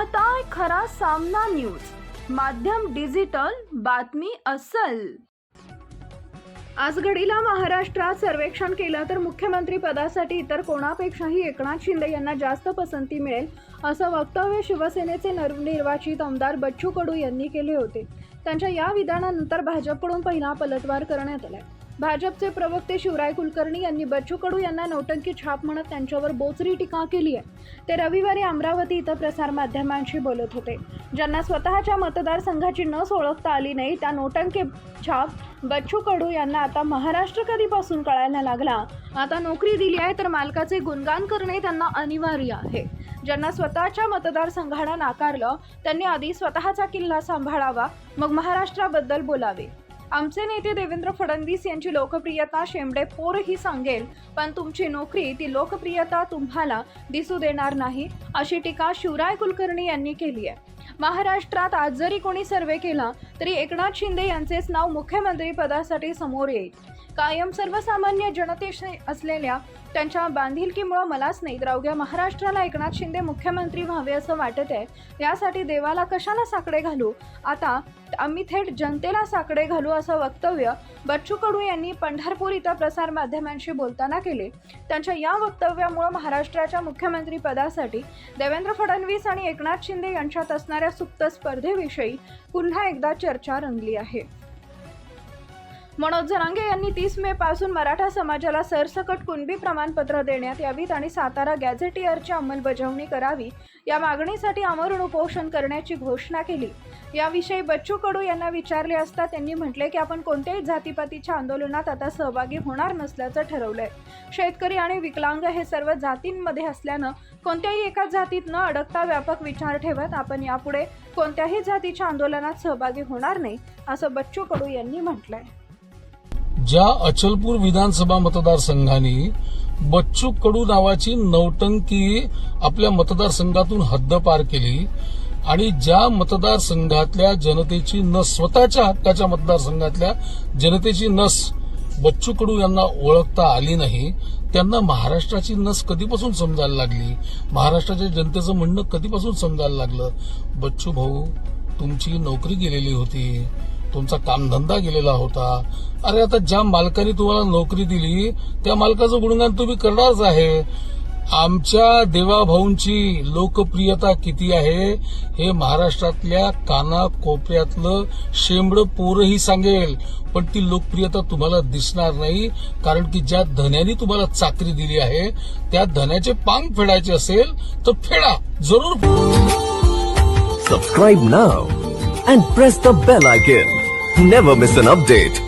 पाहताय खरा सामना न्यूज, माध्यम डिजिटल, बातमी अस्सल। आज घडीला महाराष्ट्रात सर्वेक्षण केलं तर मुख्यमंत्री पदासाठी इतर कोणापेक्षाही एकनाथ शिंदे यांना जास्त पसंती मिळेल असं वक्तव्य शिवसेनेचे नवनिर्वाचित आमदार बच्चू कडू यांनी केले होते। त्यांच्या या विधानानंतर भाजपकडून पहिला पलटवार करण्यात आलाय। भाजपचे प्रवक्ते शिवराय कुलकर्णी यांनी बच्चू कडू यांना नौटंकी छाप म्हणत त्यांच्यावर बोचरी टीका केली आहे। ते रविवारी अमरावती इथं प्रसारमाध्यमांशी बोलत होते। ज्यांना स्वतःच्या मतदारसंघाची नस ओळखता आली नाही त्या नौटंकी छाप बच्चू कडू यांना आता महाराष्ट्र कधीपासून कळायला लागला, आता नोकरी दिली आहे तर मालकाचे गुणगान करणे त्यांना अनिवार्य आहे। ज्यांना स्वतःच्या मतदारसंघाला नाकारलं त्यांनी आधी स्वतःचा किल्ला सांभाळावा, मग महाराष्ट्राबद्दल बोलावे। आमचे नेते देवेंद्र फडणवीस यांची लोकप्रियता शेंबडे पोरही सांगेल, पण तुमची नोकरी ती लोकप्रियता तुम्हाला दिसू देणार नाही, अशी टीका शिवराय कुलकर्णी यांनी केली आहे। महाराष्ट्रात आज जरी कोणी सर्वे केला तरी एकनाथ शिंदे यांचेच नाव मुख्यमंत्री पदासाठी समोर येईल। कायम सर्वसामान्य जनतेशी असलेल्या त्यांच्या बांधिलकीमुळे मलाच नाही तर अवघ्या महाराष्ट्राला एकनाथ शिंदे मुख्यमंत्री व्हावे असं वाटत आहे। यासाठी देवाला कशाला साकडे घालू, आता आम्ही थेट जनतेला साकडे घालू असं वक्तव्य बच्चू कडू यांनी पंढरपूर इथं प्रसारमाध्यमांशी बोलताना केले। त्यांच्या या वक्तव्यामुळे महाराष्ट्राच्या मुख्यमंत्री पदासाठी देवेंद्र फडणवीस आणि एकनाथ शिंदे यांच्यात असणाऱ्या सुप्त स्पर्धेविषयी पुन्हा एकदा चर्चा रंगली आहे। मनोज जरांगे यांनी 30 मे पासून मराठा समाजाला सरसकट कुणबी प्रमाणपत्र देण्यात यावीत आणि सातारा गॅझेटियरची अंमलबजावणी करावी या मागणीसाठी आमरण उपोषण करण्याची घोषणा केली। याविषयी बच्चू कडू यांना विचारले असता त्यांनी म्हटले की आपण कोणत्याही जातीपातीच्या आंदोलनात आता सहभागी होणार नसल्याचं ठरवलंय। शेतकरी आणि विकलांग हे सर्व जातींमध्ये असल्यानं कोणत्याही एका जातीत न अडकता व्यापक विचार ठेवत आपण यापुढे कोणत्याही जातीच्या आंदोलनात सहभागी होणार नाही, असं बच्चू कडू यांनी म्हटलंय। ज्या अचलपूर विधानसभा मतदारसंघाने बच्चू कडू नावाची नौटंकी आपल्या मतदारसंघातून हद्दपार केली आणि ज्या मतदारसंघातल्या जनतेची नस, स्वतःच्या हक्काच्या मतदारसंघातल्या जनतेची नस बच्चू कडू यांना ओळखता आली नाही, त्यांना महाराष्ट्राची नस कधीपासून समजायला लागली, महाराष्ट्राच्या जनतेचं म्हणणं कधीपासून समजायला लागलं। बच्चू भाऊ, तुमची नोकरी गेलेली होती, तुमचा कामधंदा गेलेला होता। अरे आता ज्या मालकाने तुम्हाला नोकरी दिली त्या मालकाचं गुणगान तुम्ही करणारच आहे। आमच्या देवाभाऊंची लोकप्रियता किती आहे हे महाराष्ट्रातल्या कानाकोपऱ्यातलं शेंबडं पोरही सांगेल, पण ती लोकप्रियता तुम्हाला दिसणार नाही, कारण की ज्या धन्याने तुम्हाला चाकरी दिली आहे त्या धन्याचे पांग फेडायचे असेल तर फेडा, जरूर। Subscribe now and press the bell icon. Never miss an update.